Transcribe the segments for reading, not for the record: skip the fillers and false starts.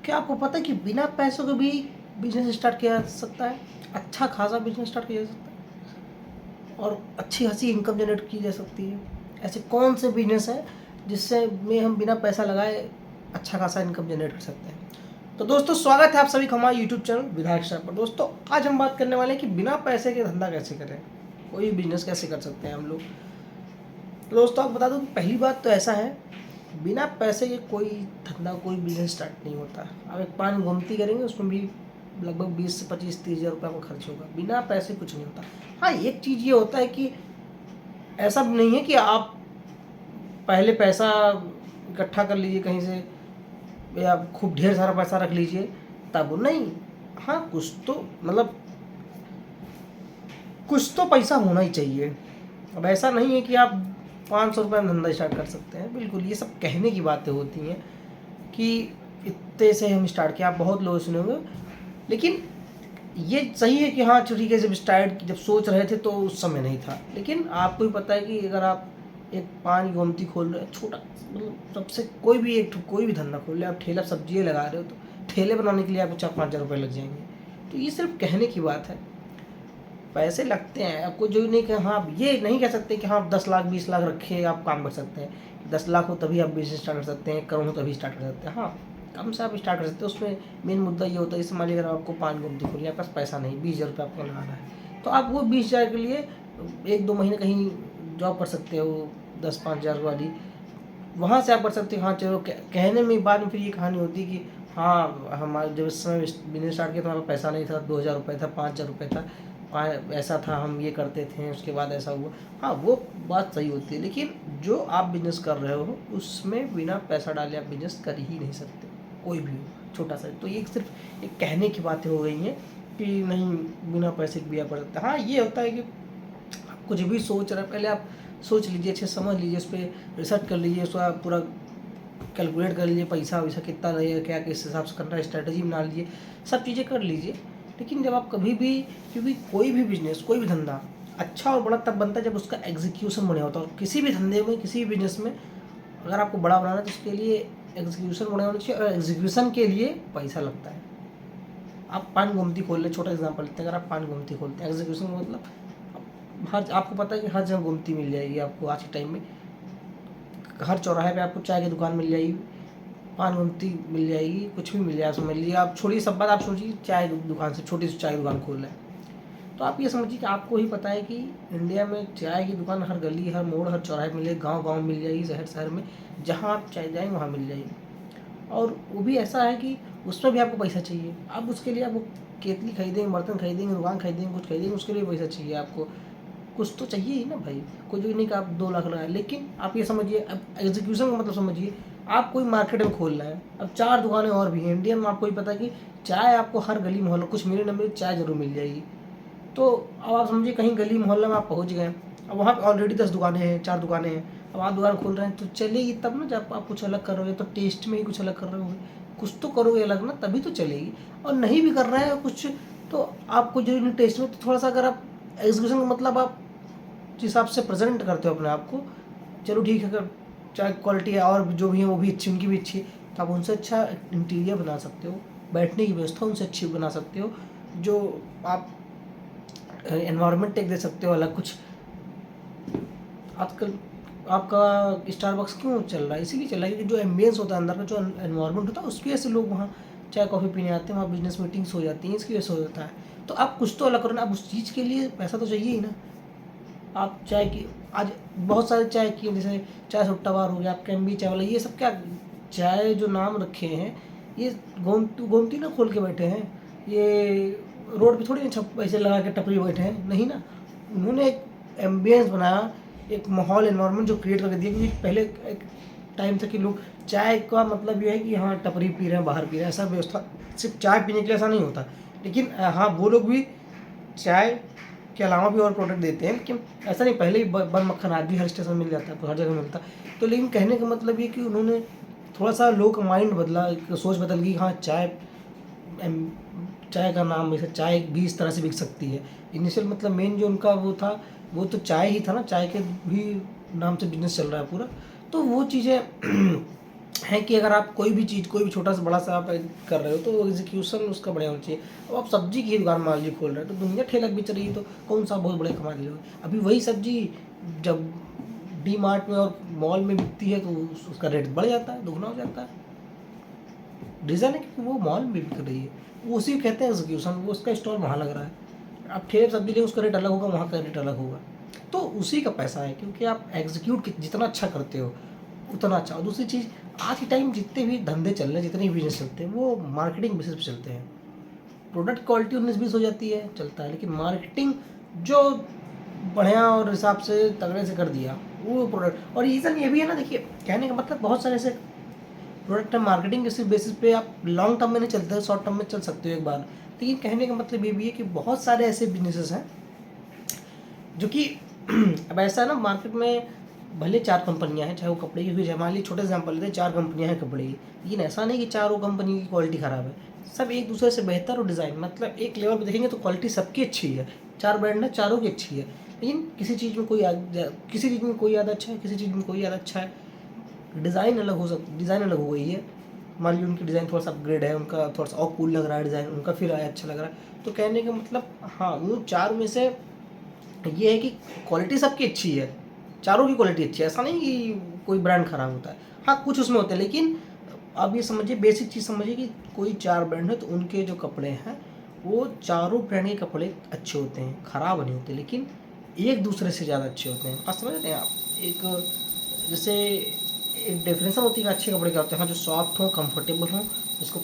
क्या आपको पता है कि बिना पैसों के भी बिजनेस स्टार्ट किया जा सकता है? अच्छा खासा बिजनेस स्टार्ट किया जा सकता है और अच्छी खासी इनकम जनरेट की जा सकती है। ऐसे कौन से बिजनेस हैं जिससे में हम बिना पैसा लगाए अच्छा खासा इनकम जनरेट कर सकते हैं? तो दोस्तों, स्वागत है आप सभी का हमारे यूट्यूब चैनल विधायक स्टार पर। दोस्तों, आज हम बात करने वाले हैं कि बिना पैसे के धंधा कैसे करें, कोई बिजनेस कैसे कर सकते हैं हम लोग। तो दोस्तों, आप बता दूं, पहली बात तो ऐसा है, बिना पैसे के कोई धंधा, कोई बिजनेस स्टार्ट नहीं होता। आप एक पान गोमती करेंगे, उसमें भी लगभग 20 से 25-30 हज़ार रुपये का खर्च होगा। बिना पैसे कुछ नहीं होता। हाँ, एक चीज़ ये होता है कि ऐसा भी नहीं है कि आप पहले पैसा इकट्ठा कर लीजिए कहीं से या खूब ढेर सारा पैसा रख लीजिए तब नहीं। हाँ, कुछ तो पैसा होना ही चाहिए। अब ऐसा नहीं है कि आप 500 रुपये में धंधा स्टार्ट कर सकते हैं। बिल्कुल, ये सब कहने की बातें होती हैं कि इतने से हम स्टार्ट किया। आप बहुत लोग सुने होंगे, लेकिन ये सही है कि हाँ ठीक है, जब सोच रहे थे तो उस समय नहीं था। लेकिन आपको ही पता है कि अगर आप एक पान गोमती खोल रहे हैं, छोटा मतलब सबसे कोई भी धंधा खोल रहे, आप ठेला सब्जियाँ लगा रहे हो तो ठेले बनाने के लिए आपको 4-5 हज़ार रुपये लग जाएंगे। तो ये सिर्फ कहने की बात है, पैसे लगते हैं। आपको जो नहीं कि हाँ, ये नहीं कह सकते कि हाँ 10 लाख 20 लाख रखे आप काम कर सकते हैं। 10 लाख हो तभी आप बिजनेस स्टार्ट कर सकते हैं, करोड़ हो तभी स्टार्ट कर सकते हैं। हाँ, कम से आप स्टार्ट कर सकते हैं। उसमें मेन मुद्दा ये होता है, जैसे मान लीजिए अगर आपको पान गुमती खोलनी है, आपके पास पैसा नहीं, 20 हज़ार रुपये आपको लगाना है, तो आप वो 20 हज़ार के लिए 1-2 महीने कहीं जॉब कर सकते हो 10-5 हज़ार वाली। वहाँ से आप कर सकते हो। हाँ चलो, कहने में बाद में फिर ये कहानी होती है कि हाँ, हमारे जब इस समय बिजनेस स्टार्ट किया तो हमारे पैसा नहीं था, 2 हज़ार रुपये था, 5 हज़ार रुपये था, ऐसा था, हम ये करते थे, उसके बाद ऐसा हुआ। हाँ, वो बात सही होती है, लेकिन जो आप बिजनेस कर रहे हो उसमें बिना पैसा डाले आप बिजनेस कर ही नहीं सकते, कोई भी हो छोटा सा। तो ये सिर्फ एक कहने की बातें हो गई हैं कि नहीं, बिना पैसे के भी आप कर सकते हैं। हाँ, ये होता है कि आप कुछ भी सोच रहे हैं, पहले आप सोच लीजिए, अच्छे समझ लीजिए, उस पर रिसर्च कर लीजिए, उसका पूरा कैलकुलेट कर लीजिए, पैसा वैसा कितना लगेगा, क्या किस हिसाब से करना है, स्ट्रैटेजी बना लीजिए, सब चीज़ें कर लीजिए। लेकिन जब आप कभी भी, क्योंकि कोई भी बिजनेस, कोई भी धंधा अच्छा और बड़ा तब बनता है जब उसका एग्जीक्यूशन बढ़िया होता है। और किसी भी धंधे में, किसी भी बिजनेस में अगर आपको बड़ा बनाना है तो उसके लिए एग्जीक्यूशन बढ़िया होना चाहिए, और एग्जीक्यूशन के लिए पैसा लगता है। आप पान गोमती खोल लें, छोटा एग्जाम्पल लेते हैं, अगर आप पान गोमती खोलते हैं, एग्जीक्यूशन का मतलब हर, आपको पता है कि हर जगह गोमती मिल जाएगी आपको आज के टाइम में। हर चौराहे पे आपको चाय की दुकान मिल जाएगी, पान गुमती मिल जाएगी, कुछ भी मिल जाएगा। समझ लीजिए, आप छोड़िए सब बात, आप सोचिए चाय की दुकान से, छोटी सी चाय की दुकान खोल रहे हैं, तो आप ये समझिए कि आपको ही पता है कि इंडिया में चाय की दुकान हर गली, हर मोड़, हर चौराहे मिलेगी, गांव गांव मिल जाएगी, शहर शहर में, जहां आप चाय जाएंगे वहाँ मिल जाएगी। और वो भी ऐसा है कि उसमें भी आपको पैसा चाहिए। आप उसके लिए, आप वो केतली खरीदेंगे, बर्तन खरीदेंगे, दुकान खरीदेंगे, कुछ खरीदेंगे, उसके लिए पैसा चाहिए आपको। कुछ तो चाहिए ही ना भाई। कुछ भी नहीं कि आप 2 लाख लगाए, लेकिन आप ये समझिए, अब एग्जीक्यूशन का मतलब समझिए, आप कोई मार्केट में खोल रहे हैं, अब 4 दुकानें और भी हैं इंडिया में, आपको ही पता है कि चाय आपको हर गली मोहल्ला, कुछ मिले न मिले, चाय जरूर मिल जाएगी। तो अब आप समझिए, कहीं गली मोहल्ला में आप पहुंच गए, अब वहाँ पे ऑलरेडी 10 दुकानें हैं, 4 दुकानें हैं, अब आप दुकान खोल रहे हैं तो चलेगी तब ना, जब आप कुछ अलग कर रहे हो, तो टेस्ट में ही कुछ अलग कर रहे हो, कुछ तो करोगे अलग ना, तभी तो चलेगी। और नहीं भी कर रहे हैं कुछ, तो आपको जो नहीं टेस्ट में, तो थोड़ा सा अगर आप एग्जीक्यूशन का मतलब आप जिस हिसाब से प्रेजेंट करते हो अपने आप को, चलो ठीक है, अगर चाहे क्वालिटी है और जो भी है वो भी अच्छी, उनकी भी अच्छी है, तो आप उनसे अच्छा इंटीरियर बना सकते हो, बैठने की व्यवस्था उनसे अच्छी बना सकते हो, जो आप एनवायरनमेंट टेक दे सकते हो अलग कुछ। आजकल आपका स्टारबक्स क्यों चल रहा है? इसीलिए चल रहा है कि जो एम्बियंस होता है अंदर का, जो एनवायरनमेंट होता है, उसकी वजह से लोग वहाँ चाय कॉफ़ी पीने आते हैं, वहाँ बिजनेस मीटिंग्स हो जाती हैं, इसकी वजह से हो जाता है। तो आप कुछ तो अलग करो ना, आप उस चीज़ के लिए पैसा तो चाहिए ही ना। आप चाय की, आज बहुत सारे चाय की, जैसे चाय सुट्टा बार हो गया, आप कैम्बी चाय वाला, ये सब क्या चाय जो नाम रखे हैं, ये गोमती ना खोल के बैठे हैं, ये रोड पे थोड़ी ना छप ऐसे लगा के टपरी बैठे हैं, नहीं ना। उन्होंने एक एम्बियंस बनाया, एक माहौल, एनवायरनमेंट जो क्रिएट करके दिया। क्योंकि पहले एक टाइम था कि लोग चाय का मतलब ये है कि हाँ टपरी पी रहे हैं, बाहर पी रहे हैं, ऐसा व्यवस्था सिर्फ चाय पीने के लिए ऐसा नहीं होता। लेकिन हाँ, वो लोग भी चाय के अलावा भी और प्रोडक्ट देते हैं, लेकिन ऐसा नहीं, पहले ही बन मक्खन आदि हर स्टेशन मिल जाता है, हर जगह मिलता है। तो लेकिन कहने का मतलब ये कि उन्होंने थोड़ा सा लोग का माइंड बदला, सोच बदल गई। हाँ, चाय का नाम, वैसे चाय भी इस तरह से बिक सकती है। इनिशियल मतलब मेन जो उनका वो था, वो तो चाय ही था ना, चाय के भी नाम से बिजनेस चल रहा है पूरा। तो वो चीज़ें है कि अगर आप कोई भी चीज़, कोई भी छोटा सा बड़ा सा आप कर रहे हो तो एग्जीक्यूशन उसका बढ़िया होना चाहिए। अब आप सब्जी की दुकान मान लीजिए खोल रहे हो तो दुनिया ठेला बेच रही है, तो कौन सा बहुत बड़े कमा रहे हो। अभी वही सब्जी जब डी मार्ट में और मॉल में बिकती है तो उसका रेट बढ़ जाता है, दुगना हो जाता है। रीज़न है क्योंकि वो मॉल में बिक रही है, वो उसी को कहते हैं एग्जीक्यूशन, वो उसका स्टॉल वहाँ लग रहा है। आप ठेले पर सब्जी लेंगे उसका रेट अलग होगा, वहाँ का रेट अलग होगा, तो उसी का पैसा है, क्योंकि आप एग्जीक्यूट जितना अच्छा करते हो उतना अच्छा। और दूसरी चीज़, आज के टाइम जितने भी धंधे चल रहे हैं, जितने भी बिजनेस चलते हैं, वो मार्केटिंग बेसिस पे चलते हैं। प्रोडक्ट क्वालिटी 19-20 हो जाती है, चलता है, लेकिन मार्केटिंग जो बढ़िया और हिसाब से तगड़े से कर दिया वो प्रोडक्ट। और रीज़न ये भी है ना, देखिए कहने का मतलब बहुत सारे ऐसे प्रोडक्ट है मार्केटिंग के बेसिस पे आप लॉन्ग टर्म में नहीं चलते, शॉर्ट टर्म में चल सकते हो एक बार। लेकिन कहने का मतलब ये भी है कि बहुत सारे ऐसे बिजनेसेस हैं जो कि अब ऐसा है ना, मार्केट में भले 4 कंपनियां हैं, चाहे वो कपड़े की, चाहे मान लीजिए छोटे एग्जाम्पल लेते हैं, 4 कंपनियां हैं कपड़े की, लेकिन ऐसा नहीं कि चारों कंपनी की क्वालिटी ख़राब है। सब एक दूसरे से बेहतर, और डिज़ाइन मतलब एक लेवल पर देखेंगे तो क्वालिटी सबकी अच्छी है। 4 ब्रांड है, चारों की अच्छी है, लेकिन किसी चीज़ में कोई किसी चीज़ में कोई ज़्यादा अच्छा है, किसी चीज़ में कोई ज़्यादा अच्छा है। डिज़ाइन अलग हो गई है। मान लीजिए उनकी डिज़ाइन थोड़ा सा अपग्रेड है, उनका थोड़ा सा और कूल लग रहा है डिज़ाइन, उनका फिर आया अच्छा लग रहा है। तो कहने का मतलब हाँ, वो 4 में से ये है कि क्वालिटी सबकी अच्छी है, चारों की क्वालिटी अच्छी है, ऐसा नहीं कि कोई ब्रांड खराब होता है। हाँ, कुछ उसमें होते हैं, लेकिन आप ये समझिए, बेसिक चीज़ समझिए कि कोई 4 ब्रांड है तो उनके जो कपड़े हैं वो चारों ब्रांड के कपड़े अच्छे होते हैं, ख़राब नहीं होते, लेकिन एक दूसरे से ज़्यादा अच्छे होते हैं। आप समझ रहे हैं आप? एक जैसे एक डेफिनेशन होती है कि अच्छे कपड़े क्या होते हैं, हाँ, जो सॉफ्ट हो, कंफर्टेबल हो, जिसको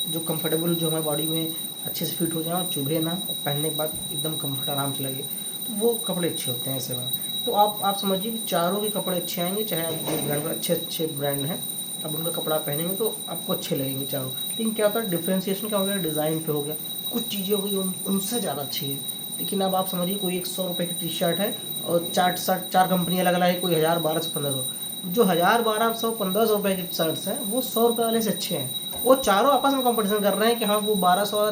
जो कंफर्टेबल, जो हमारी बॉडी में अच्छे से फिट हो जाए और चुभे ना, और पहनने के बाद एकदम कंफर्ट आराम से लगे, तो वो कपड़े अच्छे होते हैं ऐसे में। तो आप समझिए कि चारों के कपड़े अच्छे आएंगे, चाहे आप जो ब्रांड में अच्छे ब्रांड हैं, अब उनका कपड़ा पहनेंगे तो आपको अच्छे लगेंगे चारों। लेकिन क्या होता है, डिफ्रेंसिएशन क्या हो गया, डिज़ाइन पे हो गया, कुछ चीज़ें हो गई उनसे ज़्यादा अच्छी है। लेकिन अब आप समझिए कोई 100 रुपये की टी शर्ट है और 4 कंपनियाँ अलग अलग है, कोई 1000, 1200, 1500। जो 1000, 1200, 1500 रुपये की शर्ट्स हैं वो 100 रुपये वाले से अच्छे हैं। वो चारों आपस में कंपटीशन कर रहे हैं कि हाँ, वो 1200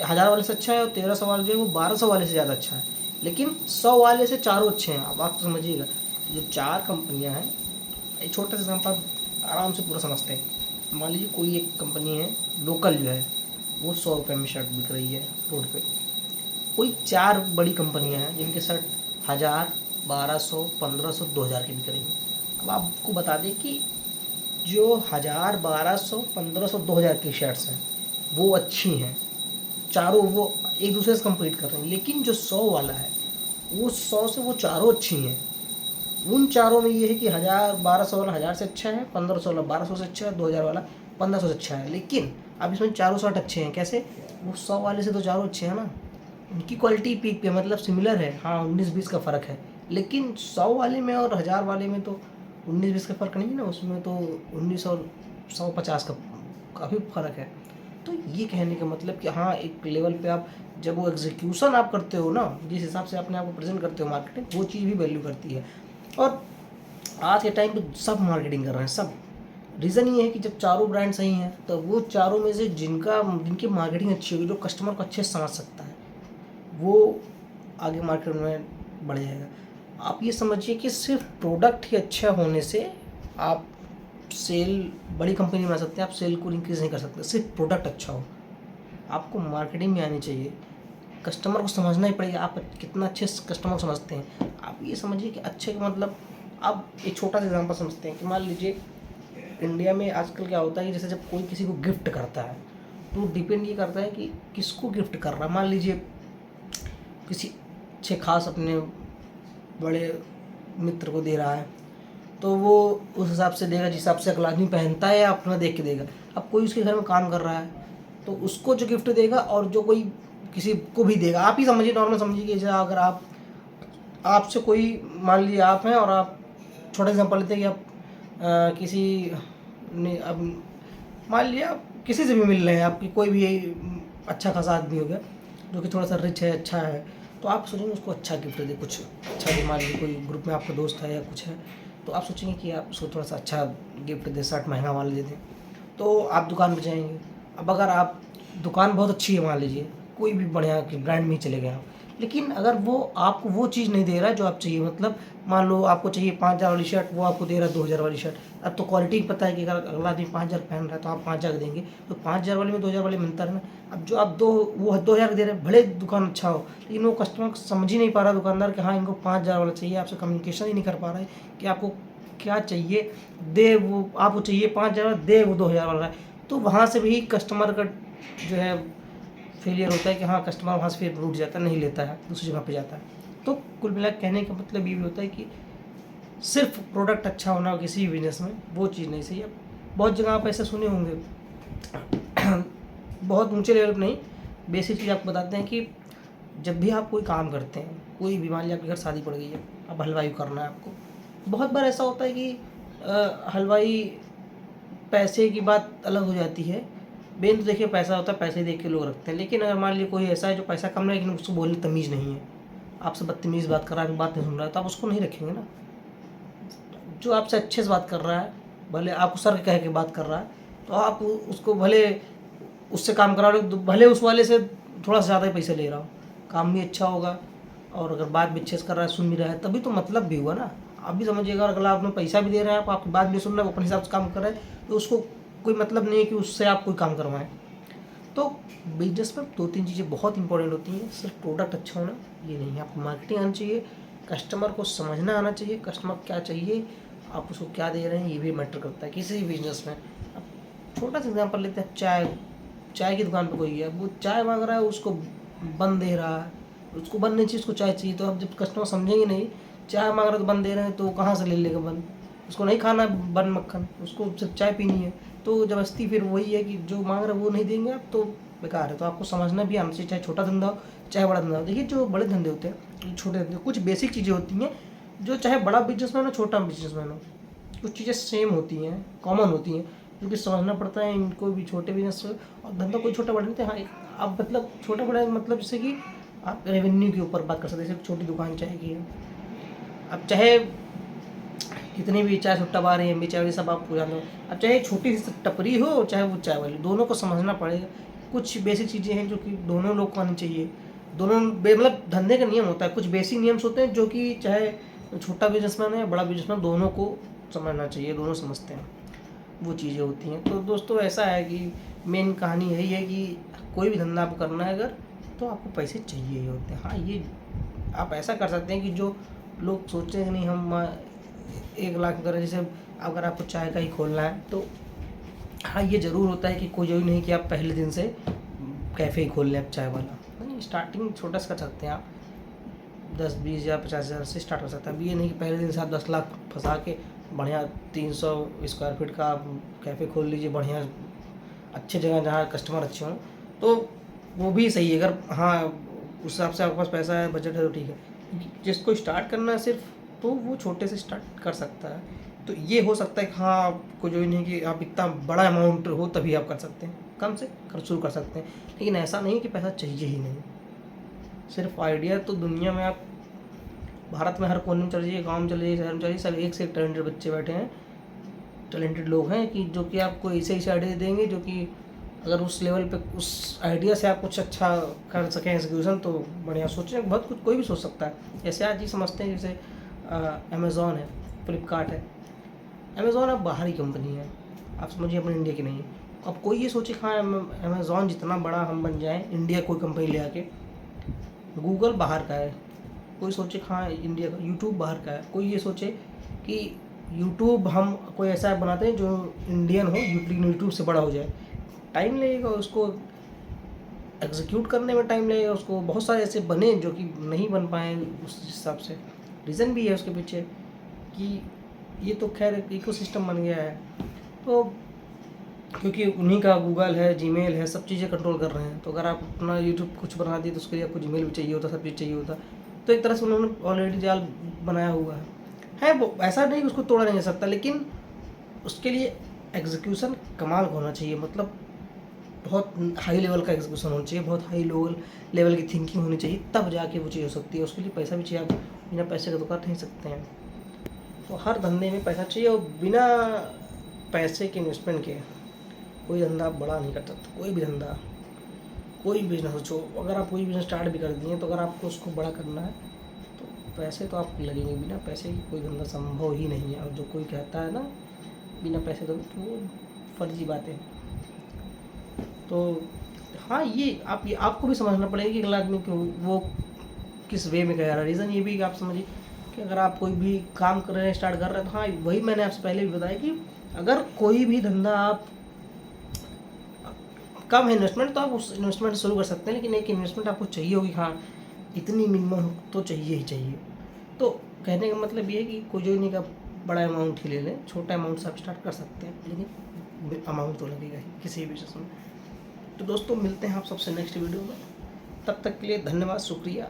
1000 वाले से अच्छा है, और 1300 वाले जो है वो 1200 वाले से ज़्यादा अच्छा है, लेकिन 100 वाले से चारों अच्छे हैं। अब आप तो समझिएगा, जो 4 कंपनियां हैं, एक छोटा सा एग्जाम्पल आराम से पूरा समझते हैं। मान लीजिए कोई एक कंपनी है लोकल जो है, वो 100 रुपये में शर्ट बिक रही है रोड पे। कोई 4 बड़ी कंपनियां हैं जिनके शर्ट 1000, 1200, 1500, 2000 की बिक रही हैं। अब आपको बता दें कि जो 1000, 1200, 1500, 2000 की शर्ट्स हैं वो अच्छी हैं, चारों वो एक दूसरे से कम्पीट कर रहे हैं। लेकिन जो 100 वाला है, वो 100 से वो चारों अच्छी हैं। उन चारों में ये है कि 1000, 1200 वाला 1000 से अच्छा है, 1500 वाला 1200 से अच्छा है, 2000 वाला 1500 से अच्छा है। लेकिन अब इसमें चारों शर्ट अच्छे हैं, कैसे? वो 100 वाले से तो चारों अच्छे हैं ना, उनकी क्वालिटी पीक पे मतलब सिमिलर है, हाँ 19-20 का फ़र्क है। लेकिन 100 वाले में और 1000 वाले में तो 19-20 का फ़र्क नहीं है ना, उसमें तो 19 और 150 का काफ़ी फ़र्क है। तो ये कहने का मतलब कि हाँ, एक लेवल पे आप जब वो एग्जीक्यूशन आप करते हो ना, जिस हिसाब से अपने आप को प्रेजेंट करते हो मार्केटिंग, वो चीज़ भी वैल्यू करती है। और आज के टाइम पे सब मार्केटिंग कर रहे हैं, सब। रीज़न ये है कि जब चारों ब्रांड सही हैं तो वो चारों में से जिनकी मार्केटिंग अच्छी होगी, जो कस्टमर को अच्छे से समझ सकता है, वो आगे मार्केट में बढ़ जाएगा। आप ये समझिए कि सिर्फ प्रोडक्ट ही अच्छा होने से आप सेल बड़ी कंपनी बना सकते हैं, आप सेल को इंक्रीज़ नहीं कर सकते। सिर्फ प्रोडक्ट अच्छा हो, आपको मार्केटिंग भी आनी चाहिए, कस्टमर को समझना ही पड़ेगा, आप कितना अच्छे से कस्टमर को समझते हैं। आप ये समझिए कि अच्छे का मतलब, आप एक छोटा सा एग्जांपल समझते हैं कि मान लीजिए इंडिया में आजकल क्या होता है कि जैसे जब कोई किसी को गिफ्ट करता है तो डिपेंड ये करता है कि किसको गिफ्ट कर रहा है। मान लीजिए किसी अच्छे खास अपने बड़े मित्र को दे रहा है, तो वो उस हिसाब से देगा जिस हिसाब से अगला आदमी पहनता है या अपना देख के देगा। अब कोई उसके घर में काम कर रहा है तो उसको जो गिफ्ट देगा, और जो कोई किसी को भी देगा, आप ही समझिए, नॉर्मल समझिए कि जैसे अगर आपसे कोई, मान लीजिए आप हैं और आप, छोटा एग्जांपल लेते हैं कि आप किसी ने, अब मान लीजिए आप किसी से भी मिल रहे हैं, आपकी कोई भी अच्छा खासा आदमी हो गया जो कि थोड़ा सा रिच है, अच्छा है, तो आप सोचेंगे उसको अच्छा गिफ्ट दे, कुछ अच्छा दे। मान लीजिए कोई ग्रुप में आपका दोस्त है या कुछ है, तो आप सोचेंगे कि आप उसको थोड़ा सा अच्छा गिफ्ट दे, शर्ट महंगा वाला दे दें, तो आप दुकान पर जाएंगे। अब अगर आप दुकान बहुत अच्छी है, मान लीजिए कोई भी बढ़िया कि ब्रांड में ही चले गए आप, लेकिन अगर वो आपको वो चीज़ नहीं दे रहा है जो आप चाहिए, मतलब मान लो आपको चाहिए 5000 वाली शर्ट, वो आपको दे रहा है 2000 वाली शर्ट, अब तो क्वालिटी पता है कि अगर अगला आदमी 5,000 पहन रहा है तो आप 5,000 देंगे, तो 5,000 वाले में 2,000 वाले में अंतर है ना। अब जो आप 2,000 दे रहे हैं, भले दुकान अच्छा हो, लेकिन वो कस्टमर को समझ ही नहीं पा रहा दुकानदार कि हाँ इनको 5,000 वाला चाहिए, आपसे कम्युनिकेशन ही नहीं कर पा रहा है कि आपको क्या चाहिए, दे वो आपको चाहिए 5,000 दे वो 2,000 वाला है। तो वहाँ से भी कस्टमर का जो है फेलियर होता है कि हाँ कस्टमर वहाँ से फिर रूठ जाता है, नहीं लेता है, दूसरी जगह पे जाता है। तो कुल मिला कहने का मतलब ये भी होता है कि सिर्फ प्रोडक्ट अच्छा होना किसी भी बिजनेस में वो चीज़ नहीं सही है। बहुत जगह आप ऐसे सुने होंगे बहुत ऊंचे लेवल पर नहीं, बेसिक चीज़ आपको बताते हैं कि जब भी आप कोई काम करते हैं, कोई भी मान लिया आपके घर शादी पड़ गई है, अब हलवाई करना है आपको, बहुत बार ऐसा होता है कि हलवाई पैसे की बात अलग हो जाती है। मेन तो देखिए पैसा होता है, पैसे देख के लोग रखते हैं। लेकिन अगर मान लीजिए कोई ऐसा है जो पैसा कम है लेकिन उसको बोलने तमीज़ नहीं है, आपसे बदतमीज़ बात कर रहा है, बात नहीं सुन रहा है, तो आप उसको नहीं रखेंगे ना। जो आपसे अच्छे से बात कर रहा है, भले आपको सर कह के बात कर रहा है, तो आप उसको भले उससे काम करा लो, भले उस वाले से थोड़ा सा ज़्यादा ही पैसे ले रहा हो, काम भी अच्छा होगा और अगर बात भी अच्छे से कर रहा है, सुन भी रहा है, तभी तो मतलब भी हुआ ना। आप भी समझिएगा, अगला आपने पैसा भी दे रहे हैं, आप आपकी बात भी सुन रहे हैं, वो अपने हिसाब से काम कर रहे हैं, तो उसको कोई मतलब नहीं है कि उससे आप कोई काम करवाएं। तो बिजनेस में 2-3 चीज़ें बहुत इंपॉर्टेंट होती हैं। सिर्फ प्रोडक्ट अच्छा होना ये नहीं है, आपको मार्केटिंग आनी चाहिए, कस्टमर को समझना आना चाहिए, कस्टमर क्या चाहिए, आप उसको क्या दे रहे हैं, ये भी मैटर करता है किसी भी बिजनेस में। अब छोटा सा एग्जांपल लेते हैं, चाय की दुकान पे कोई है, वो चाय मांग रहा है, उसको बन दे रहा है, उसको बन नहीं चाहिए, उसको चाय चाहिए। तो अब जब कस्टमर समझेंगे नहीं, चाय मांग रहा है तो बन दे रहे हैं, तो कहाँ से ले लेगा बन, उसको नहीं खाना है बन मक्खन, उसको सिर्फ चाय पीनी है। तो जबरदस्ती फिर वही है कि जो मांग रहा है वो नहीं देंगे आप, तो बेकार है। तो आपको समझना भी आना चाहिए, चाहे छोटा धंधा हो चाहे बड़ा धंधा हो। देखिए जो बड़े धंधे होते हैं, छोटे धंधे, कुछ बेसिक चीज़ें होती हैं जो चाहे बड़ा बिजनेसमैन हो छोटा बिजनेसमैन हो, कुछ चीज़ें सेम होती हैं, कॉमन होती हैं, क्योंकि समझना पड़ता है इनको भी। छोटे बिजनेस और धंधा कोई छोटा बड़ा नहीं था। हाँ अब मतलब छोटा बड़ा मतलब जैसे कि आप रेवेन्यू के ऊपर बात कर सकते हैं। जैसे छोटी दुकान चाय की है, अब चाहे कितनी भी चाय सुट्टा बार है, एम चाय वाली सब आप जान लो, अब चाहे छोटी सी टपरी हो चाहे वो चाय वाली, दोनों को समझना पड़ेगा। कुछ बेसिक चीज़ें हैं जो कि दोनों लोग को आनी चाहिए। दोनों मतलब धंधे का नियम होता है, कुछ बेसिक नियम्स होते हैं जो कि चाहे छोटा बिजनेसमैन है बड़ा बिजनेसमैन, दोनों को समझना चाहिए, दोनों समझते हैं, वो चीज़ें होती हैं। तो दोस्तों ऐसा है कि मेन कहानी यही है कि कोई भी धंधा आपको करना है अगर, तो आपको पैसे चाहिए ही होते हैं। हाँ ये आप ऐसा कर सकते हैं कि जो लोग सोचते हैं कि नहीं हम 1 लाख करें, जैसे अगर आपको चाय का ही खोलना है तो हाँ ये ज़रूर होता है कि कोई जरूरी नहीं कि आप पहले दिन से कैफ़े ही खोल लें आप चाय वाला, नहीं स्टार्टिंग छोटा सा कर सकते हैं आप, 10-20 या 50,000 से स्टार्ट कर सकते हैं। अब ये नहीं कि पहले दिन से आप 10 लाख फंसा के बढ़िया 300 स्क्वायर फीट का आप कैफ़े खोल लीजिए बढ़िया अच्छी जगह जहाँ कस्टमर अच्छे हों, तो वो भी सही है। अगर हाँ उस हिसाब से आपके पास पैसा है, बजट है, तो ठीक है। जिसको स्टार्ट करना है सिर्फ, तो वो छोटे से स्टार्ट कर सकता है। तो ये हो सकता है कि हाँ आपको जो नहीं कि आप इतना बड़ा अमाउंट हो तभी आप कर सकते हैं, कम से शुरू कर सकते हैं। लेकिन ऐसा नहीं कि पैसा चाहिए ही नहीं, सिर्फ आइडिया। तो दुनिया में आप भारत में हर कोने में चले जाइए, गाँव में चले जाइए, शहर में चले जाइए, सब एक से एक टैलेंटेड बच्चे बैठे हैं, टैलेंटेड लोग हैं कि जो कि आपको ऐसे ऐसे आइडिया देंगे जो कि अगर उस लेवल पे उस आइडिया से आप कुछ अच्छा कर सकें एग्जीक्यूशन, तो बढ़िया सोचें। बहुत कुछ कोई भी सोच सकता है। जैसे आज ही समझते हैं, जैसे अमेज़ॉन है, फ्लिपकार्ट है। अमेज़ॉन अब बाहरी कंपनी है, आप समझिए अपने इंडिया की नहीं है। अब कोई ये सोचे हाँ अमेज़ॉन जितना बड़ा हम बन जाएं, इंडिया कोई कंपनी ले आके। गूगल बाहर का है, कोई सोचे हाँ इंडिया का। यूट्यूब बाहर का है, कोई ये सोचे कि यूट्यूब हम कोई ऐसा ऐप बनाते हैं जो इंडियन हो, लेकिन यूट्यूब से बड़ा हो जाए। टाइम लगेगा उसको एग्जीक्यूट करने में, टाइम लगेगा उसको। बहुत सारे ऐसे बने जो कि नहीं बन पाए उस हिसाब से। रीज़न भी है उसके पीछे कि ये तो खैर इकोसिस्टम बन गया है, तो क्योंकि उन्हीं का गूगल है, जीमेल है, सब चीज़ें कंट्रोल कर रहे हैं। तो अगर आप अपना यूट्यूब कुछ बना दिए तो उसके लिए आपको जीमेल भी चाहिए होता, सब चीज़ चाहिए होता। तो एक तरह से उन्होंने ऑलरेडी जाल बनाया हुआ है वो ऐसा नहीं कि उसको तोड़ा नहीं जा सकता, लेकिन उसके लिए एग्जीक्यूशन कमाल का होना चाहिए। मतलब बहुत हाई लेवल का एग्जीक्यूशन होना चाहिए, बहुत हाई लेवल की थिंकिंग होनी चाहिए, तब जाके वो चीज़ हो सकती है। उसके लिए पैसा भी चाहिए, आप बिना पैसे का तो कर नहीं सकते हैं। तो हर धंधे में पैसा चाहिए, और बिना पैसे के इन्वेस्टमेंट के कोई धंधा आप बड़ा नहीं कर सकते। कोई भी धंधा, कोई बिजनेस सोचो, अगर आप कोई बिजनेस स्टार्ट भी कर दिए तो अगर आपको उसको बड़ा करना है तो पैसे तो आपको लगेंगे, बिना पैसे की कोई धंधा संभव ही नहीं है। और जो कोई कहता है ना बिना पैसे दोगे तो वो फर्जी बातें हैं। तो हाँ, ये आपको भी समझना पड़ेगा कि अगला आदमी को वो किस वे में कह रहा है। रीज़न ये भी कि आप समझिए कि अगर आप कोई भी काम कर रहे हैं, स्टार्ट कर रहे हैं, तो हाँ, वही मैंने आपसे पहले भी बताया कि अगर कोई भी धंधा आप कम है इन्वेस्टमेंट, तो आप उस इन्वेस्टमेंट शुरू कर सकते हैं, लेकिन एक इन्वेस्टमेंट आपको चाहिए होगी, हाँ इतनी मिनिमम तो चाहिए ही चाहिए। तो कहने का मतलब ये है कि कोई जो नहीं का बड़ा अमाउंट ही ले लें, छोटा अमाउंट से आप स्टार्ट कर सकते हैं, लेकिन अमाउंट तो लगेगा ही किसी भी बिजनेस में। तो दोस्तों, मिलते हैं आप सबसे नेक्स्ट वीडियो में। तब तक के लिए धन्यवाद, शुक्रिया।